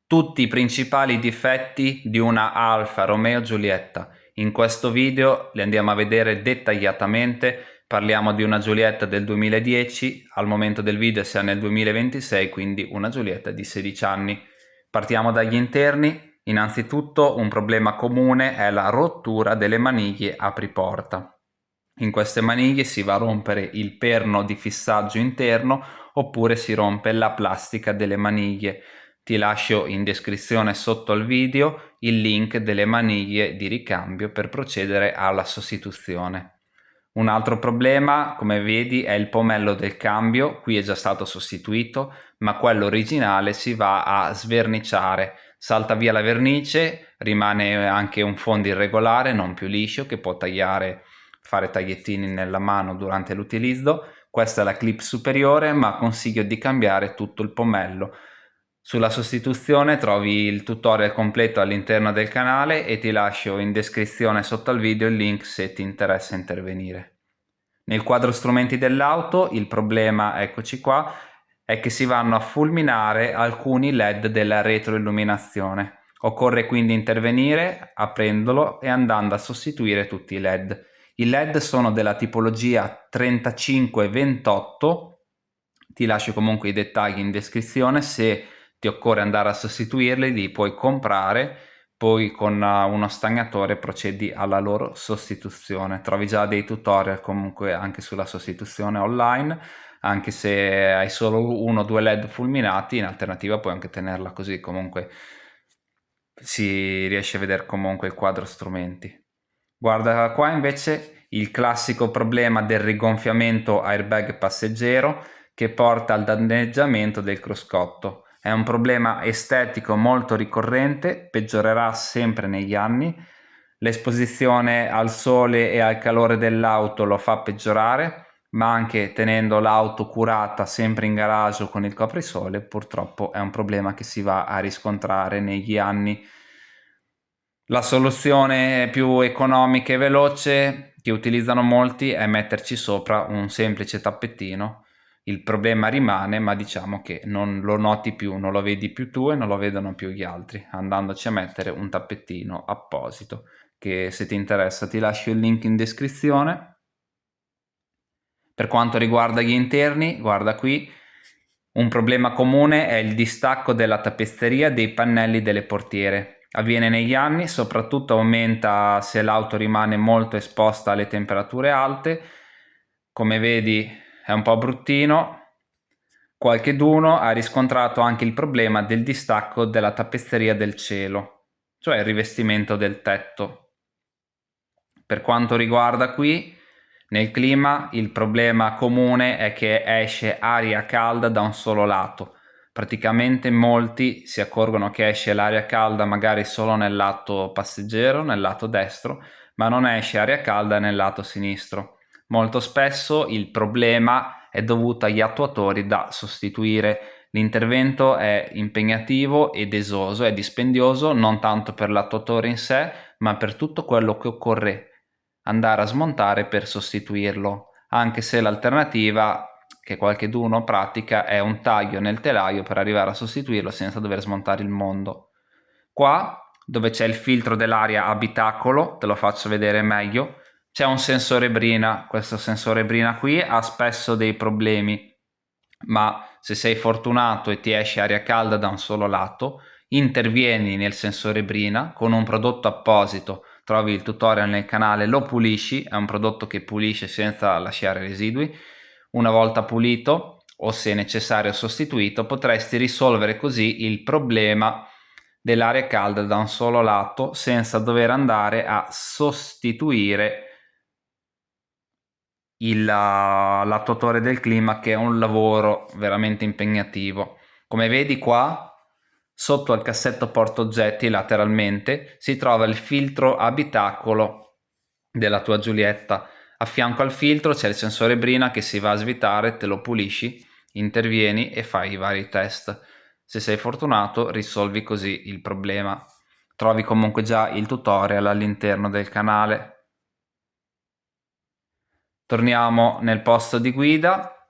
tutti i principali difetti di una Alfa Romeo Giulietta. In questo video li andiamo a vedere dettagliatamente. Parliamo di una Giulietta del 2010, al momento del video siamo nel 2026, quindi una Giulietta di 16 anni. Partiamo dagli interni. Innanzitutto un problema comune è la rottura delle maniglie apriporta. In queste maniglie si va a rompere il perno di fissaggio interno oppure si rompe la plastica delle maniglie. Ti lascio in descrizione sotto il video il link delle maniglie di ricambio per procedere alla sostituzione. Un altro problema, come vedi, è il pomello del cambio. Qui è già stato sostituito, ma quello originale si va a sverniciare. Salta via la vernice, rimane anche un fondo irregolare, non più liscio, che può fare tagliettini nella mano durante l'utilizzo. Questa è la clip superiore, ma consiglio di cambiare tutto il pomello. Sulla sostituzione trovi il tutorial completo all'interno del canale e ti lascio in descrizione sotto al video il link se ti interessa intervenire. Nel quadro strumenti dell'auto il problema, eccoci qua, è che si vanno a fulminare alcuni LED della retroilluminazione. Occorre quindi intervenire aprendolo e andando a sostituire tutti i LED. I LED sono della tipologia 3528, ti lascio comunque i dettagli in descrizione. Se ti occorre andare a sostituirli, li puoi comprare, poi con uno stagnatore procedi alla loro sostituzione. Trovi già dei tutorial comunque anche sulla sostituzione online, anche se hai solo uno o due LED fulminati, in alternativa puoi anche tenerla così, comunque si riesce a vedere comunque il quadro strumenti. Guarda qua invece il classico problema del rigonfiamento airbag passeggero che porta al danneggiamento del cruscotto. È un problema estetico molto ricorrente, peggiorerà sempre negli anni. L'esposizione al sole e al calore dell'auto lo fa peggiorare, ma anche tenendo l'auto curata sempre in garage o con il coprisole, purtroppo è un problema che si va a riscontrare negli anni. La soluzione più economica e veloce che utilizzano molti è metterci sopra un semplice tappettino. Il problema rimane, ma diciamo che non lo noti più, non lo vedi più tu e non lo vedono più gli altri, andandoci a mettere un tappettino apposito, che se ti interessa ti lascio il link in descrizione. Per quanto riguarda gli interni, guarda qui, un problema comune è il distacco della tappezzeria dei pannelli delle portiere. Avviene negli anni, soprattutto aumenta se l'auto rimane molto esposta alle temperature alte. Come vedi è un po' bruttino. Qualcheduno ha riscontrato anche il problema del distacco della tappezzeria del cielo, cioè il rivestimento del tetto. Per quanto riguarda qui, nel clima, il problema comune è che esce aria calda da un solo lato. Praticamente molti si accorgono che esce l'aria calda magari solo nel lato passeggero, nel lato destro, ma non esce aria calda nel lato sinistro. Molto spesso il problema è dovuto agli attuatori da sostituire. L'intervento è impegnativo ed esoso, è dispendioso non tanto per l'attuatore in sé, ma per tutto quello che occorre andare a smontare per sostituirlo, anche se l'alternativa che qualcheduno pratica è un taglio nel telaio per arrivare a sostituirlo senza dover smontare il mondo. Qua, dove c'è il filtro dell'aria abitacolo, te lo faccio vedere meglio, c'è un sensore brina. Questo sensore brina qui ha spesso dei problemi, ma se sei fortunato e ti esce aria calda da un solo lato, intervieni nel sensore brina con un prodotto apposito. Trovi il tutorial nel canale, lo pulisci, è un prodotto che pulisce senza lasciare residui. Una volta pulito, o se necessario sostituito, potresti risolvere così il problema dell'aria calda da un solo lato senza dover andare a sostituire l'attuatore del clima, che è un lavoro veramente impegnativo. Come vedi qua, sotto al cassetto portaoggetti lateralmente si trova il filtro abitacolo della tua Giulietta. A fianco al filtro c'è il sensore brina che si va a svitare, te lo pulisci, intervieni e fai i vari test. Se sei fortunato risolvi così il problema. Trovi comunque già il tutorial all'interno del canale. Torniamo nel posto di guida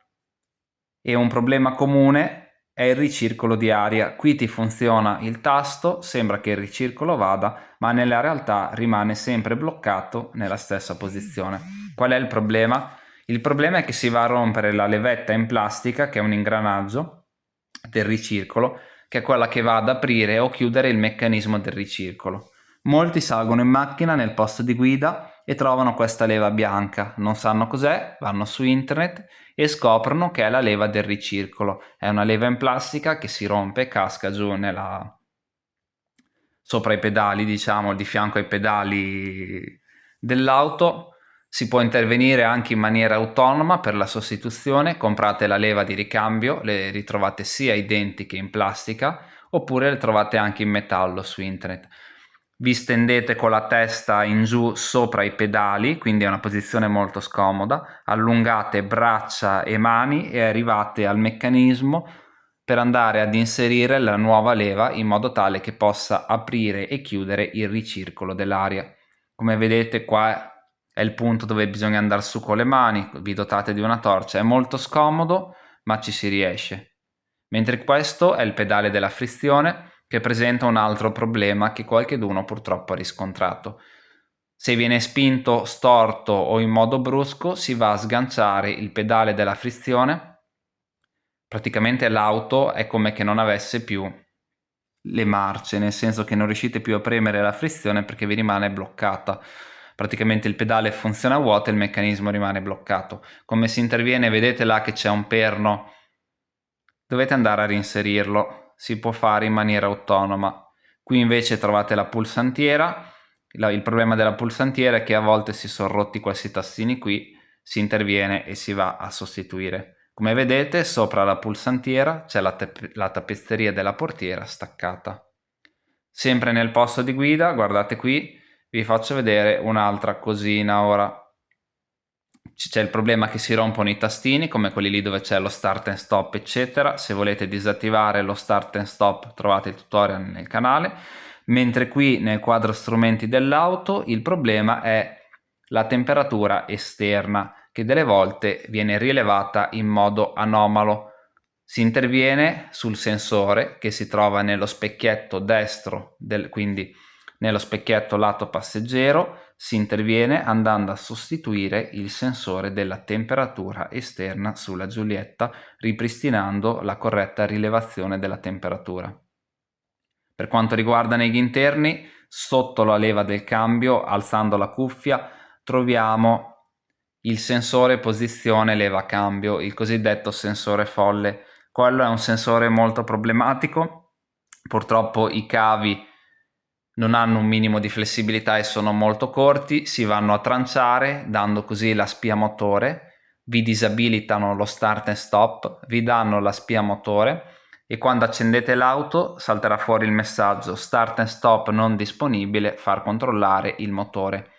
e un problema comune è il ricircolo di aria. Qui ti funziona il tasto, sembra che il ricircolo vada, ma nella realtà rimane sempre bloccato nella stessa posizione. Qual è il problema? Il problema è che si va a rompere la levetta in plastica, che è un ingranaggio del ricircolo, che è quella che va ad aprire o chiudere il meccanismo del ricircolo. Molti salgono in macchina nel posto di guida e trovano questa leva bianca, non sanno cos'è, vanno su internet e scoprono che è la leva del ricircolo. È una leva in plastica che si rompe e casca giù sopra i pedali, diciamo, di fianco ai pedali dell'auto. Si può intervenire anche in maniera autonoma per la sostituzione. Comprate la leva di ricambio, le ritrovate sia identiche in plastica oppure le trovate anche in metallo su internet. Vi stendete con la testa in giù sopra i pedali, quindi è una posizione molto scomoda, allungate braccia e mani e arrivate al meccanismo per andare ad inserire la nuova leva in modo tale che possa aprire e chiudere il ricircolo dell'aria. Come vedete qua è il punto dove bisogna andare su con le mani, vi dotate di una torcia, è molto scomodo ma ci si riesce. Mentre questo è il pedale della frizione che presenta un altro problema che qualcheduno purtroppo ha riscontrato. Se viene spinto storto o in modo brusco si va a sganciare il pedale della frizione, praticamente l'auto è come che non avesse più le marce, nel senso che non riuscite più a premere la frizione perché vi rimane bloccata. Praticamente il pedale funziona a vuoto e il meccanismo rimane bloccato. Come si interviene? Vedete là che c'è un perno, dovete andare a reinserirlo, si può fare in maniera autonoma. Qui invece trovate la pulsantiera. Il problema della pulsantiera è che a volte si sono rotti questi tastini qui, si interviene e si va a sostituire. Come vedete sopra la pulsantiera c'è la tappezzeria della portiera staccata. Sempre nel posto di guida, guardate qui, vi faccio vedere un'altra cosina ora. C'è il problema che si rompono i tastini, come quelli lì dove c'è lo start and stop eccetera. Se volete disattivare lo start and stop trovate il tutorial nel canale. Mentre qui nel quadro strumenti dell'auto il problema è la temperatura esterna, che delle volte viene rilevata in modo anomalo. Si interviene sul sensore che si trova nello specchietto destro, quindi nello specchietto lato passeggero, si interviene andando a sostituire il sensore della temperatura esterna sulla Giulietta, ripristinando la corretta rilevazione della temperatura. Per quanto riguarda negli interni, sotto la leva del cambio, alzando la cuffia, troviamo il sensore posizione leva cambio, il cosiddetto sensore folle. Quello è un sensore molto problematico, purtroppo i cavi non hanno un minimo di flessibilità e sono molto corti, si vanno a tranciare dando così la spia motore, vi disabilitano lo start and stop, vi danno la spia motore e quando accendete l'auto salterà fuori il messaggio start and stop non disponibile, far controllare il motore.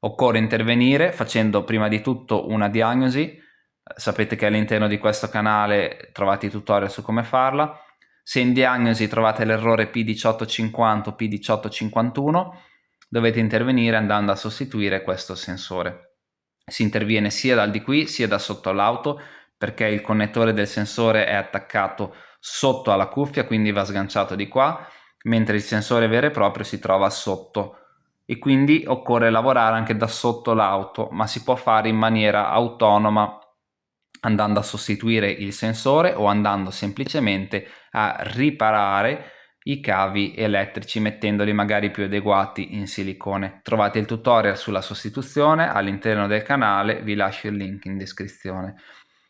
Occorre intervenire facendo prima di tutto una diagnosi. Sapete che all'interno di questo canale trovate i tutorial su come farla. Se in diagnosi trovate l'errore P1850 o P1851, dovete intervenire andando a sostituire questo sensore. Si interviene sia dal di qui sia da sotto l'auto, perché il connettore del sensore è attaccato sotto alla cuffia, quindi va sganciato di qua, mentre il sensore vero e proprio si trova sotto e quindi occorre lavorare anche da sotto l'auto, ma si può fare in maniera autonoma andando a sostituire il sensore o andando semplicemente a riparare i cavi elettrici mettendoli magari più adeguati in silicone. Trovate il tutorial sulla sostituzione all'interno del canale, vi lascio il link in descrizione.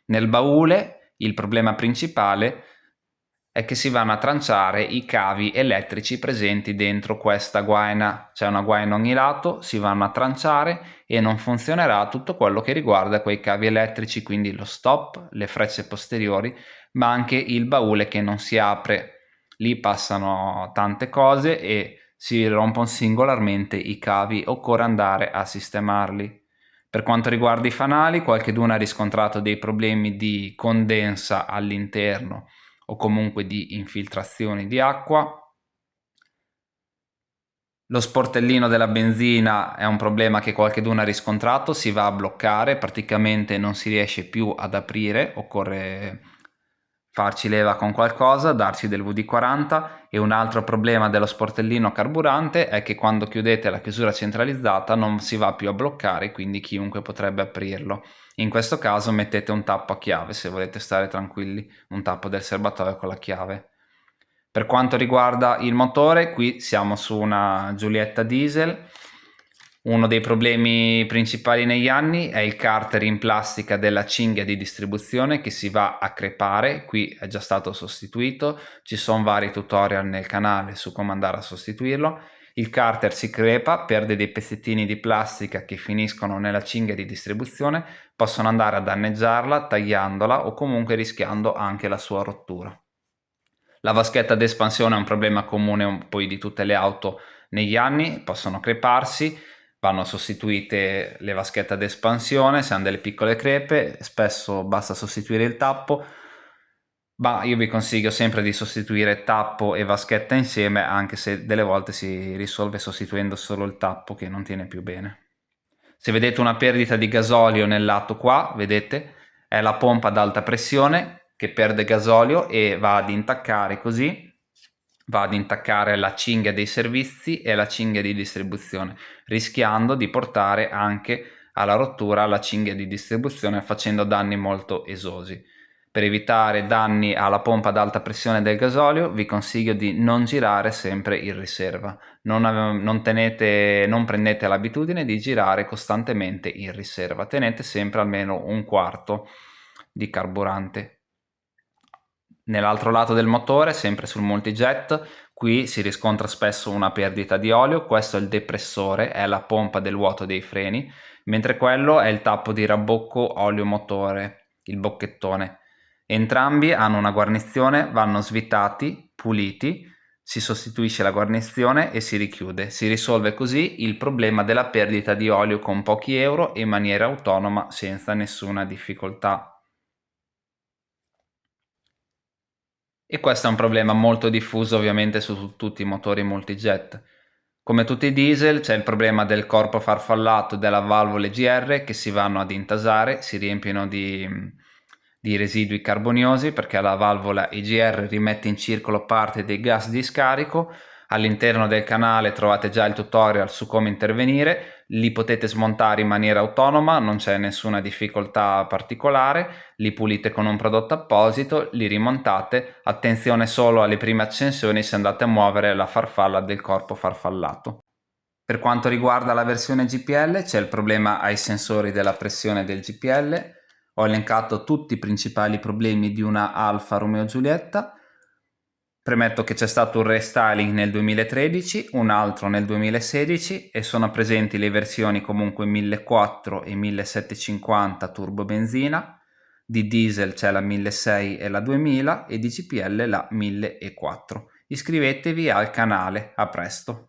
Nel baule il problema principale è che si vanno a tranciare i cavi elettrici presenti dentro questa guaina. C'è una guaina a ogni lato, si vanno a tranciare e non funzionerà tutto quello che riguarda quei cavi elettrici, quindi lo stop, le frecce posteriori, ma anche il baule che non si apre. Lì passano tante cose e si rompono singolarmente i cavi, occorre andare a sistemarli. Per quanto riguarda i fanali, qualcheduno ha riscontrato dei problemi di condensa all'interno o comunque di infiltrazioni di acqua. Lo sportellino della benzina è un problema che qualcheduno ha riscontrato, si va a bloccare, praticamente non si riesce più ad aprire, occorre farci leva con qualcosa, darci del WD-40. E un altro problema dello sportellino carburante è che quando chiudete la chiusura centralizzata non si va più a bloccare, quindi chiunque potrebbe aprirlo. In questo caso mettete un tappo a chiave se volete stare tranquilli, un tappo del serbatoio con la chiave. Per quanto riguarda il motore, qui siamo su una Giulietta diesel. Uno dei problemi principali negli anni è il carter in plastica della cinghia di distribuzione che si va a crepare. Qui è già stato sostituito, ci sono vari tutorial nel canale su come andare a sostituirlo. Il carter si crepa, perde dei pezzettini di plastica che finiscono nella cinghia di distribuzione, possono andare a danneggiarla tagliandola o comunque rischiando anche la sua rottura. La vaschetta d'espansione è un problema comune poi di tutte le auto negli anni, possono creparsi, vanno sostituite le vaschette d'espansione, se hanno delle piccole crepe, spesso basta sostituire il tappo, ma io vi consiglio sempre di sostituire tappo e vaschetta insieme, anche se delle volte si risolve sostituendo solo il tappo che non tiene più bene. Se vedete una perdita di gasolio nel lato qua, vedete, è la pompa ad alta pressione che perde gasolio e va ad intaccare così, va ad intaccare la cinghia dei servizi e la cinghia di distribuzione, rischiando di portare anche alla rottura la cinghia di distribuzione facendo danni molto esosi. Per evitare danni alla pompa ad alta pressione del gasolio vi consiglio di non girare sempre in riserva, non prendete l'abitudine di girare costantemente in riserva, tenete sempre almeno un quarto di carburante. Nell'altro lato del motore, sempre sul multijet, qui si riscontra spesso una perdita di olio, questo è il depressore, è la pompa del vuoto dei freni, mentre quello è il tappo di rabocco olio motore, il bocchettone. Entrambi hanno una guarnizione, vanno svitati, puliti, si sostituisce la guarnizione e si richiude. Si risolve così il problema della perdita di olio con pochi euro e in maniera autonoma senza nessuna difficoltà. E questo è un problema molto diffuso ovviamente su tutti i motori multijet. Come tutti i diesel c'è il problema del corpo farfallato della valvola EGR che si vanno ad intasare, si riempiono di residui carboniosi perché la valvola EGR rimette in circolo parte dei gas di scarico. All'interno del canale trovate già il tutorial su come intervenire, li potete smontare in maniera autonoma, non c'è nessuna difficoltà particolare, li pulite con un prodotto apposito, li rimontate, attenzione solo alle prime accensioni se andate a muovere la farfalla del corpo farfallato. Per quanto riguarda la versione GPL c'è il problema ai sensori della pressione del GPL, ho elencato tutti i principali problemi di una Alfa Romeo Giulietta. Premetto che c'è stato un restyling nel 2013, un altro nel 2016 e sono presenti le versioni comunque 1400 e 1750 turbo benzina, di diesel c'è la 1600 e la 2000 e di GPL la 1004. Iscrivetevi al canale, a presto!